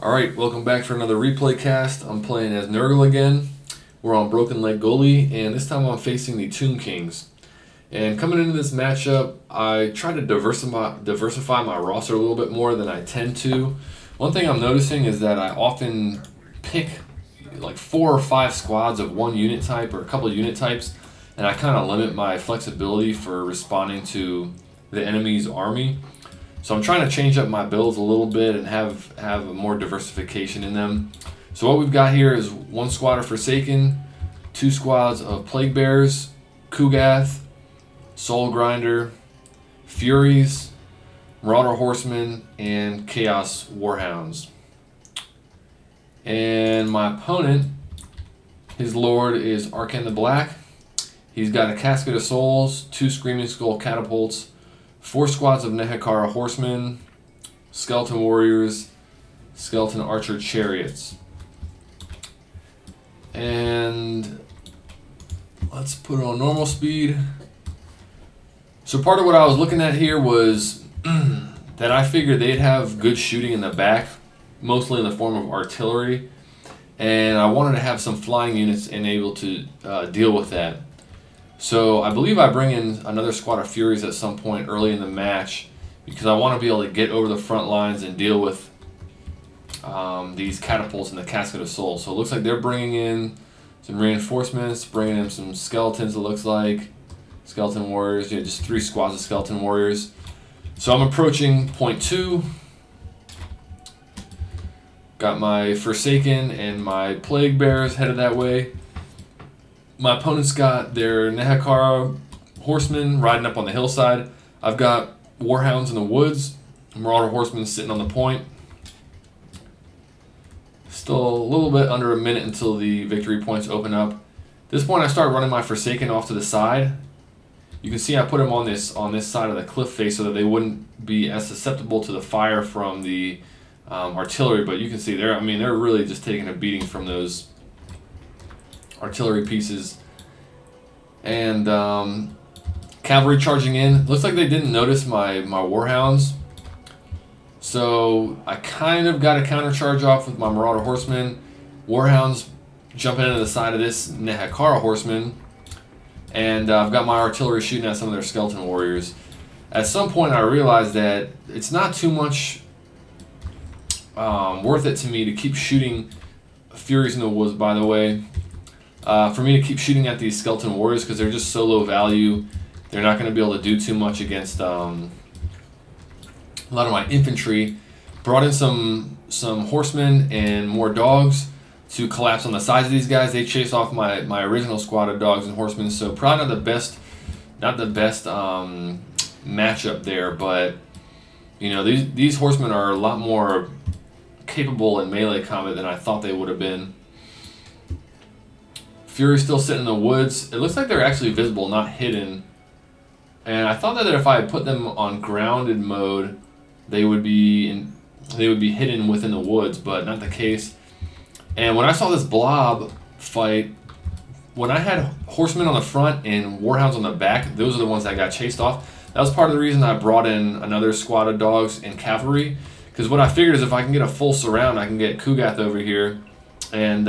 Alright, welcome back for another replay cast. I'm playing as Nurgle again. We're on Broken Leg Gully, and this time I'm facing the Tomb Kings. And coming into this matchup, I try to diversify my roster a little bit more than I tend to. One thing I'm noticing is that I often pick like 4 or 5 squads of one unit type or a couple of unit types, and I kind of limit my flexibility for responding to the enemy's army. So I'm trying to change up my builds a little bit and have more diversification in them. So what we've got here is 1 squad of Forsaken, 2 squads of Plague Bears, Kugath, Soul Grinder, Furies, Marauder Horsemen, and Chaos Warhounds. And my opponent, his lord is Arkhan the Black. He's got a Casket of Souls, 2 Screaming Skull Catapults, 4 squads of Nehekara Horsemen, Skeleton Warriors, Skeleton Archer Chariots. And let's put it on normal speed. So part of what I was looking at here was that I figured they'd have good shooting in the back, mostly in the form of artillery, and I wanted to have some flying units and able to deal with that. So I believe I bring in another squad of Furies at some point early in the match because I want to be able to get over the front lines and deal with these catapults and the Casket of Souls. So it looks like they're bringing in some reinforcements, bringing in some skeletons, it looks like. Skeleton Warriors, yeah, just 3 squads of Skeleton Warriors. So I'm approaching point 2. Got my Forsaken and my Plague Bears headed that way. My opponent's got their Nehekara Horsemen riding up on the hillside. I've got Warhounds in the woods, Marauder Horsemen sitting on the point. Still a little bit under a minute until the victory points open up. At this point I start running my Forsaken off to the side. You can see I put them on this side of the cliff face so that they wouldn't be as susceptible to the fire from the artillery. But you can see they're really just taking a beating from those artillery pieces. And cavalry charging in. Looks like they didn't notice my Warhounds. So I kind of got a counter charge off with my Marauder Horsemen. Warhounds jumping into the side of this Nehekara Horseman. And I've got my artillery shooting at some of their Skeleton Warriors. At some point I realized that it's not too much worth it to me to keep shooting Furies in the woods, by the way. For me to keep shooting at these Skeleton Warriors because they're just so low value. They're not going to be able to do too much against a lot of my infantry. Brought in some horsemen and more dogs to collapse on the sides of these guys. They chased off my original squad of dogs and horsemen, so probably not the best matchup there, but you know, these horsemen are a lot more capable in melee combat than I thought they would have been. Fury's still sitting in the woods. It looks like they're actually visible, not hidden. And I thought that if I put them on grounded mode, they would be hidden within the woods, but not the case. And when I saw this blob fight, when I had horsemen on the front and warhounds on the back, those are the ones that got chased off. That was part of the reason I brought in another squad of dogs and cavalry, because what I figured is if I can get a full surround, I can get Kugath over here and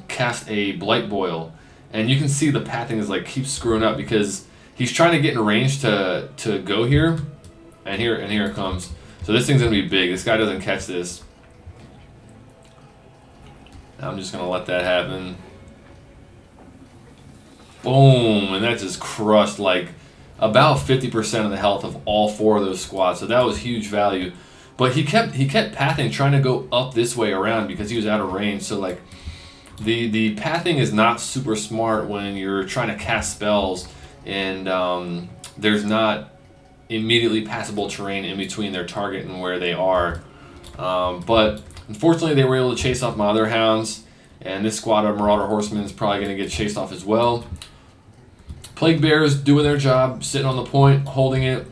cast a Blight Boil. And you can see the pathing is like keeps screwing up because he's trying to get in range to go here, and here it comes. So this thing's gonna be big. This guy doesn't catch this. I'm just going to let that happen. Boom! And that just crushed like about 50% of the health of all 4 of those squads. So that was huge value. But he kept pathing, trying to go up this way around because he was out of range. So like the pathing is not super smart when you're trying to cast spells and there's not immediately passable terrain in between their target and where they are. But unfortunately, they were able to chase off my other hounds, and this squad of Marauder Horsemen is probably going to get chased off as well. Plague Bears doing their job, sitting on the point, holding it.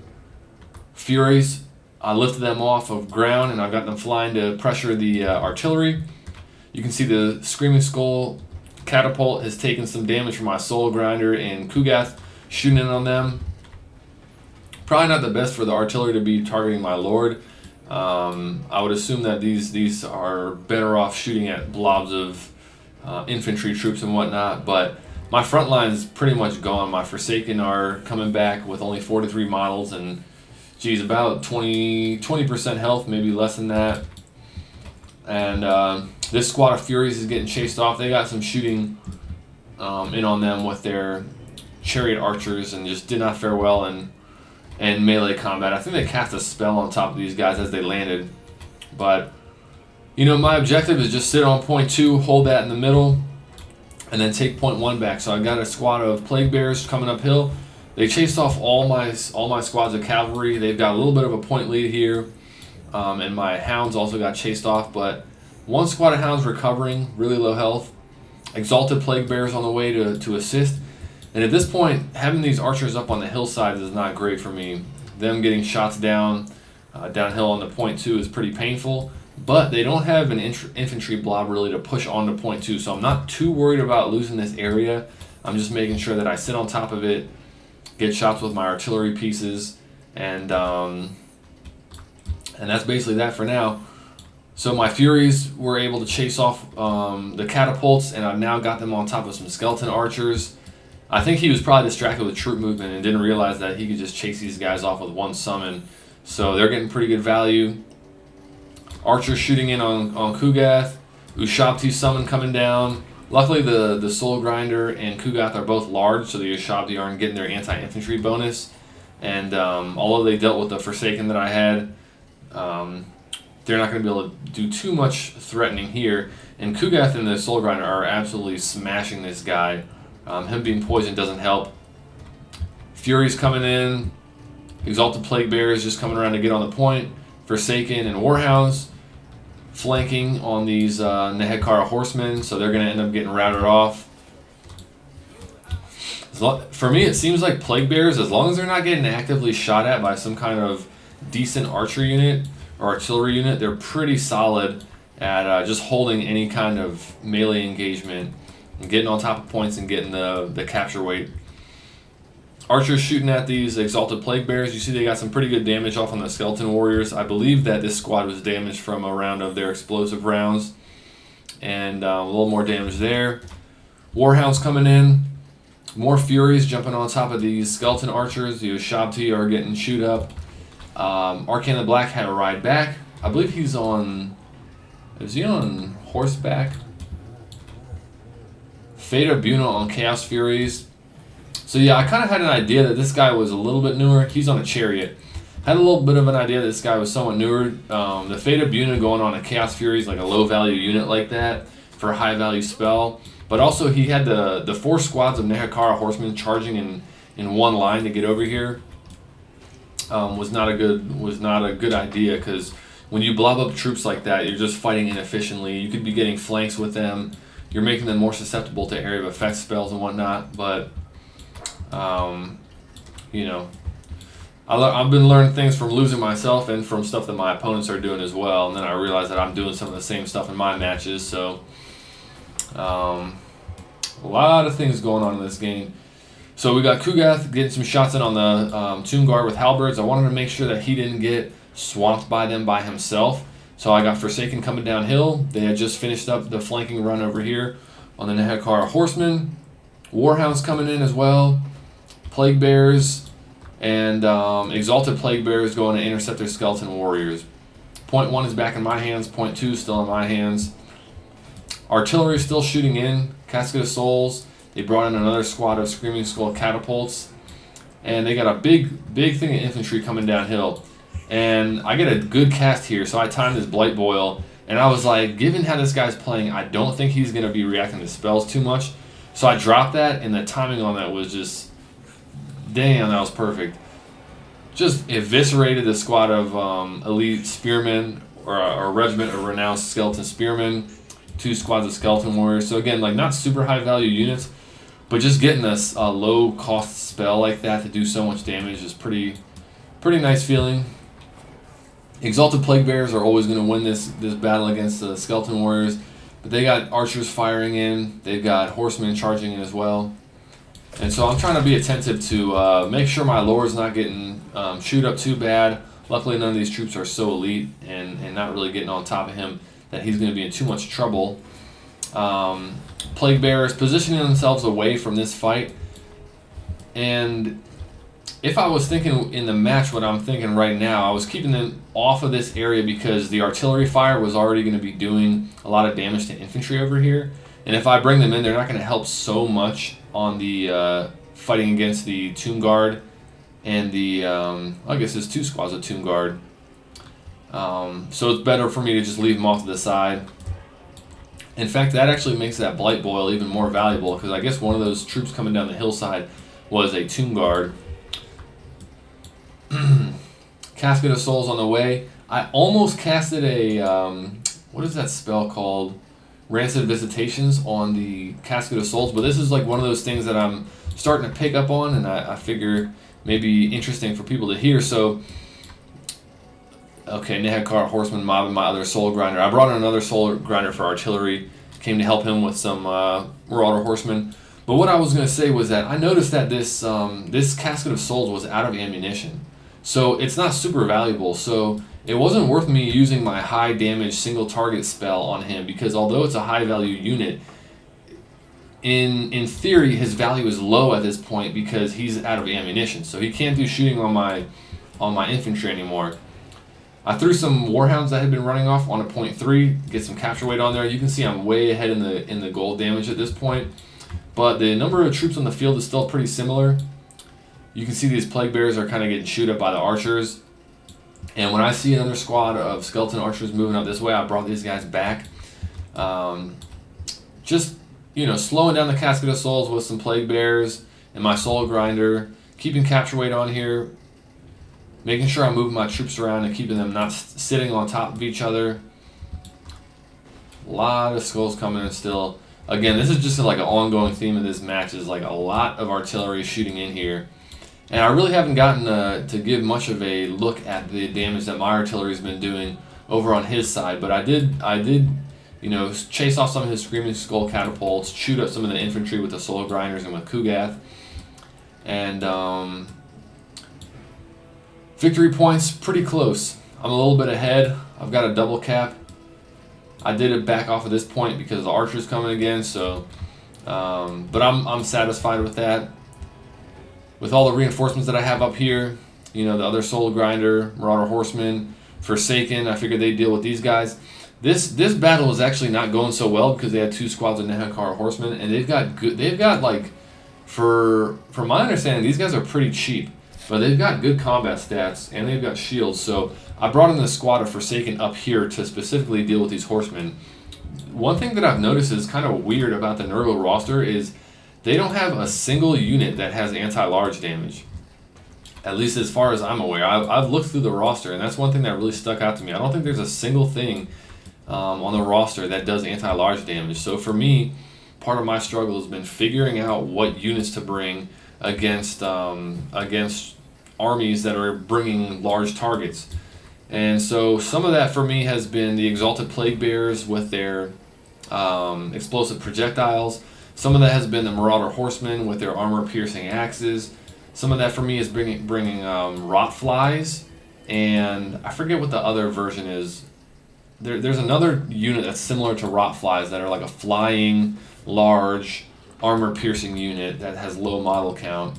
Furies, I lifted them off of ground, and I've got them flying to pressure the artillery. You can see the Screaming Skull Catapult has taken some damage from my Soul Grinder and Kugath shooting in on them. Probably not the best for the artillery to be targeting my lord. I would assume that these are better off shooting at blobs of infantry troops and whatnot, but my front line is pretty much gone. My Forsaken are coming back with only 43 models and, geez, about 20% health, maybe less than that. And this squad of Furies is getting chased off. They got some shooting in on them with their chariot archers and just did not fare well in melee combat. I think they cast a spell on top of these guys as they landed. But, you know, my objective is just sit on point 2, hold that in the middle, and then take point 1 back. So I got a squad of Plague Bears coming uphill. They chased off all my squads of cavalry. They've got a little bit of a point lead here. And my hounds also got chased off, but one squad of hounds recovering, really low health. Exalted Plague Bears on the way to assist. And at this point, having these archers up on the hillside is not great for me. Them getting shots down, downhill on the point 2 is pretty painful, but they don't have an infantry blob really to push on to point 2, so I'm not too worried about losing this area. I'm just making sure that I sit on top of it, get shots with my artillery pieces, and that's basically that for now. So my Furies were able to chase off the catapults, and I've now got them on top of some skeleton archers. I think he was probably distracted with troop movement and didn't realize that he could just chase these guys off with one summon. So they're getting pretty good value. Archers shooting in on Kugath. Ushabti's summon coming down. Luckily the Soul Grinder and Kugath are both large, so the Ushabti aren't getting their anti-infantry bonus. And although they dealt with the Forsaken that I had, they're not going to be able to do too much threatening here. And Kugath and the Soul Grinder are absolutely smashing this guy. Him being poisoned doesn't help. Furies coming in. Exalted Plague Bears just coming around to get on the point. Forsaken and Warhounds flanking on these Nehekara horsemen, so they're going to end up getting routed off. For me, it seems like Plague Bears, as long as they're not getting actively shot at by some kind of decent archer unit or artillery unit, they're pretty solid at just holding any kind of melee engagement and getting on top of points and getting the capture weight. Archers shooting at these Exalted Plague Bears. You see they got some pretty good damage off on the Skeleton Warriors. I believe that this squad was damaged from a round of their explosive rounds. And a little more damage there. Warhounds coming in. More Furies jumping on top of these Skeleton Archers. The Ushabti are getting shoot up. Arkhan the Black had a ride back. I believe he's on... Is he on horseback? Fata Buna on Chaos Furies. So yeah, I kind of had an idea that this guy was a little bit newer. He's on a chariot. Had a little bit of an idea that this guy was somewhat newer. The Fata Buna going on a Chaos Furies, like a low value unit like that for a high value spell. But also he had the 4 squads of Nehekara horsemen charging in one line to get over here. Was not a good idea, because when you blob up troops like that, you're just fighting inefficiently. You could be getting flanks with them. You're making them more susceptible to area of effect spells and whatnot. But you know, I've been learning things from losing myself and from stuff that my opponents are doing as well. And then I realized that I'm doing some of the same stuff in my matches. So a lot of things going on in this game. So we got Kugath getting some shots in on the Tomb Guard with halberds. I wanted to make sure that he didn't get swamped by them by himself. So I got Forsaken coming downhill. They had just finished up the flanking run over here on the Nehekara horsemen. Warhounds coming in as well. Plague Bears and Exalted Plague Bears going to intercept their Skeleton Warriors. Point 1 is back in my hands. Point 2 is still in my hands. Artillery is still shooting in. Casket of Souls. They brought in another squad of Screaming Skull catapults. And they got a big thing of infantry coming downhill. And I get a good cast here, so I timed this Blight Boil. And I was like, given how this guy's playing, I don't think he's going to be reacting to spells too much. So I dropped that, and the timing on that was just... Damn, that was perfect. Just eviscerated the squad of elite spearmen, or a regiment of renowned skeleton spearmen, 2 squads of skeleton warriors. So again, like not super high value units, but just getting this low cost spell like that to do so much damage is pretty nice feeling. Exalted Plague Bears are always going to win this battle against the skeleton warriors, but they got archers firing in. They've got horsemen charging in as well. And so I'm trying to be attentive to make sure my lore's not getting chewed up too bad. Luckily, none of these troops are so elite and not really getting on top of him that he's going to be in too much trouble. Plague Bearers positioning themselves away from this fight. And if I was thinking in the match what I'm thinking right now, I was keeping them off of this area because the artillery fire was already going to be doing a lot of damage to infantry over here. And if I bring them in, they're not going to help so much on the fighting against the Tomb Guard and the, I guess there's 2 squads of Tomb Guard. So it's better for me to just leave them off to the side. In fact, that actually makes that Blight Boil even more valuable because I guess one of those troops coming down the hillside was a Tomb Guard. Casket of Souls on the way. I almost casted a, what is that spell called? Rancid Visitations on the Casket of Souls, but this is like one of those things that I'm starting to pick up on, and I figure maybe interesting for people to hear. So, okay, Nehekar Horseman mobbing my other Soul Grinder. I brought in another Soul Grinder for artillery, came to help him with some Marauder Horsemen. But what I was going to say was that I noticed that this this Casket of Souls was out of ammunition. So it's not super valuable, so it wasn't worth me using my high damage single target spell on him because although it's a high value unit, in theory his value is low at this point because he's out of ammunition, so he can't do shooting on my infantry anymore. I threw some Warhounds that had been running off on a .3, get some capture weight on there. You can see I'm way ahead in the gold damage at this point, but the number of troops on the field is still pretty similar. You can see these Plague Bears are kind of getting chewed up by the archers. And when I see another squad of skeleton archers moving up this way, I brought these guys back. Just, slowing down the Casket of Souls with some Plague Bears and my Soul Grinder. Keeping capture weight on here. Making sure I'm moving my troops around and keeping them not sitting on top of each other. A lot of skulls coming in still. Again, this is just like an ongoing theme of this match is like a lot of artillery shooting in here. And I really haven't gotten to give much of a look at the damage that my artillery's been doing over on his side, but I did, chase off some of his Screaming Skull catapults, shoot up some of the infantry with the Soul Grinders and with Kugath, and victory points pretty close. I'm a little bit ahead. I've got a double cap. I did it back off at this point because the archer's coming again, so, but I'm satisfied with that. With all the reinforcements that I have up here, the other Soul Grinder, Marauder Horsemen, Forsaken, I figured they'd deal with these guys. This battle is actually not going so well because they had 2 squads of Nehekar Horsemen, and they've got like, for my understanding, these guys are pretty cheap, but they've got good combat stats and they've got shields. So I brought in the squad of Forsaken up here to specifically deal with these horsemen. One thing that I've noticed is kind of weird about the Nurgle roster is they don't have a single unit that has anti-large damage. At least as far as I'm aware. I've looked through the roster, and that's one thing that really stuck out to me. I don't think there's a single thing on the roster that does anti-large damage. So for me, part of my struggle has been figuring out what units to bring against armies that are bringing large targets. And so some of that for me has been the Exalted Plague Bearers with their explosive projectiles. Some of that has been the Marauder Horsemen with their armor-piercing axes. Some of that for me is bringing Rot Flies, and I forget what the other version is. There's another unit that's similar to Rot Flies that are like a flying, large, armor-piercing unit that has low model count.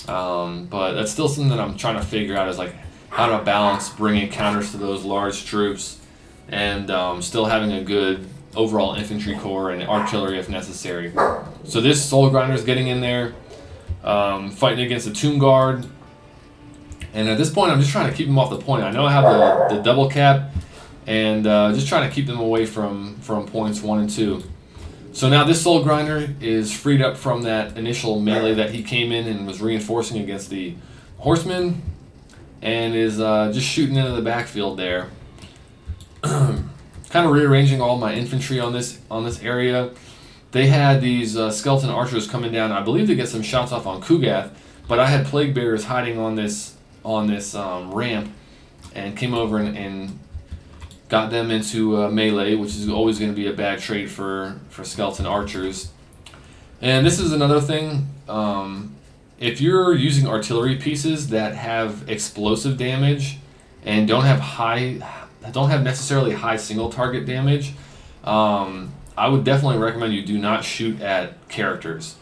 But that's still something that I'm trying to figure out is like how to balance bringing counters to those large troops and still having a good overall infantry corps and artillery if necessary. So this Soul Grinder is getting in there, fighting against the Tomb Guard. And at this point, I'm just trying to keep them off the point. I know I have the double cap, and just trying to keep them away from points 1 and 2. So now this Soul Grinder is freed up from that initial melee that he came in and was reinforcing against the Horsemen, and is just shooting into the backfield there. Kind of rearranging all my infantry on this area. They had these skeleton archers coming down. I believe to get some shots off on Kugath, but I had Plague Bearers hiding on this ramp, and came over and got them into melee, which is always going to be a bad trait for skeleton archers. And this is another thing. If you're using artillery pieces that have explosive damage and don't have necessarily high single target damage, I would definitely recommend you do not shoot at characters,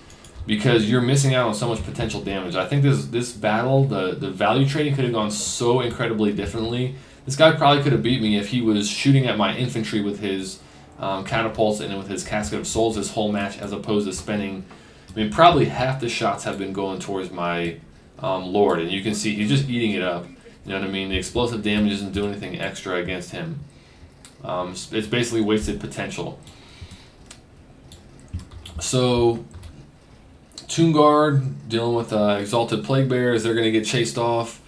because you're missing out on so much potential damage. I think this battle, the value trading could have gone so incredibly differently. This guy probably could have beat me if he was shooting at my infantry with his catapults and with his Casket of Souls this whole match, as opposed to spending, I mean, probably half the shots have been going towards my Lord, and you can see he's just eating it up. You know what I mean? The explosive damage doesn't do anything extra against him. It's basically wasted potential. So, Tomb Guard dealing with Exalted Plague Bears. They're going to get chased off.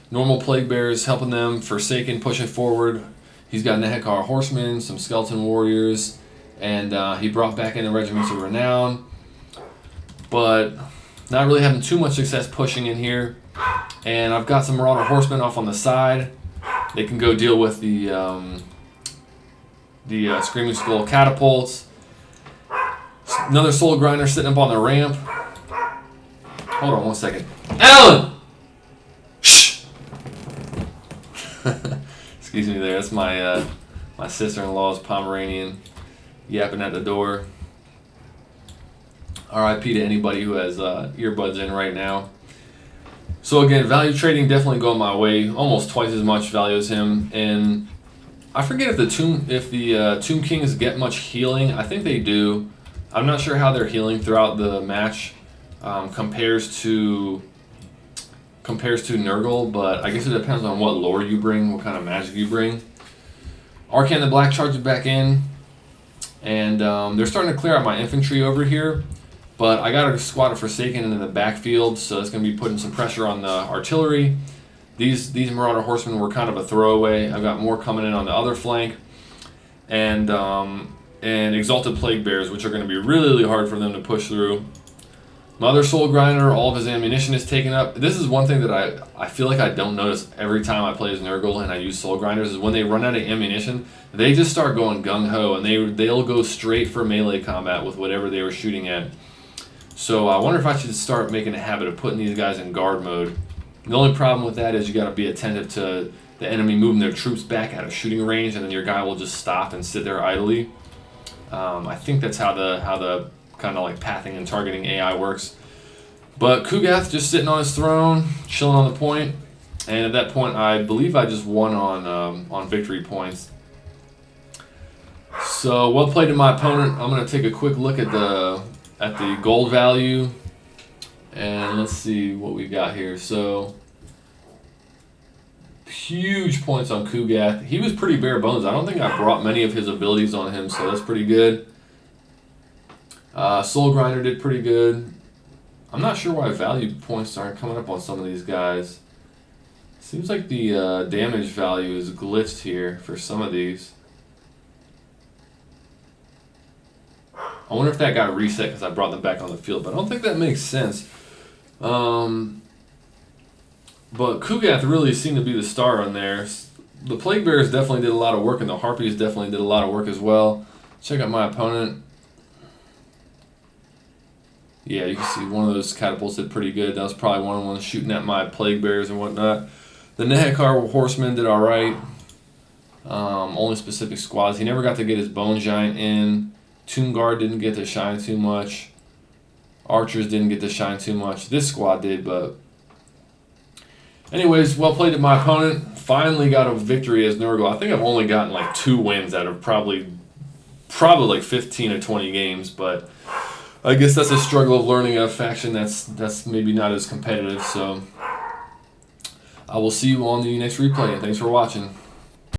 Normal Plague Bears helping them. Forsaken pushing forward. He's got Nehekar Horsemen, some Skeleton Warriors, and he brought back in the Regiments of Renown. But not really having too much success pushing in here. And I've got some Marauder Horsemen off on the side. They can go deal with the Screaming Skull catapults. Another Soul Grinder sitting up on the ramp. Hold on 1 second. Alan! Shh! Excuse me there. That's my my sister-in-law's Pomeranian yapping at the door. RIP to anybody who has earbuds in right now. So again, value trading definitely going my way. Almost twice as much value as him. And I forget if the Tomb Kings get much healing. I think they do. I'm not sure how they're healing throughout the match compares to Nurgle, but I guess it depends on what lore you bring, what kind of magic you bring. Arkhan the Black charges back in, and they're starting to clear out my infantry over here, but I got a squad of Forsaken in the backfield, so it's going to be putting some pressure on the artillery. These Marauder Horsemen were kind of a throwaway. I've got more coming in on the other flank, and Exalted Plague Bears, which are going to be really, really hard for them to push through. My other Soul Grinder, all of his ammunition is taken up. This is one thing that I feel like I don't notice every time I play as Nurgle and I use Soul Grinders, is when they run out of ammunition, they just start going gung-ho, and they'll go straight for melee combat with whatever they were shooting at. So I wonder if I should start making a habit of putting these guys in guard mode. The only problem with that is you got to be attentive to the enemy moving their troops back out of shooting range, and then your guy will just stop and sit there idly. I think that's how the kind of like pathing and targeting AI works. But Kugath just sitting on his throne, chilling on the point, and at that point, I believe I just won on victory points. So well played to my opponent. I'm gonna take a quick look at the gold value, and let's see what we got here. So huge points on Kugath. He was pretty bare bones. I don't think I brought many of his abilities on him, so that's pretty good. Soul Grinder did pretty good. I'm not sure why value points aren't coming up on some of these guys. Seems like the damage value is glitched here for some of these. I wonder if that got reset because I brought them back on the field, but I don't think that makes sense. But Kugath really seemed to be the star on there. The Plague Bears definitely did a lot of work, and the Harpies definitely did a lot of work as well. Check out my opponent. Yeah, you can see one of those catapults did pretty good. That was probably one of the ones shooting at my Plague Bears and whatnot. The Nehekar Horsemen did alright. Only specific squads. He never got to get his Bone Giant in. Tomb Guard didn't get to shine too much. Archers didn't get to shine too much. This squad did, but... Anyways, well played to my opponent. Finally got a victory as Nurgle. I think I've only gotten like 2 wins out of probably like 15 or 20 games, but I guess that's a struggle of learning a faction that's maybe not as competitive. So I will see you on the next replay, and thanks for watching.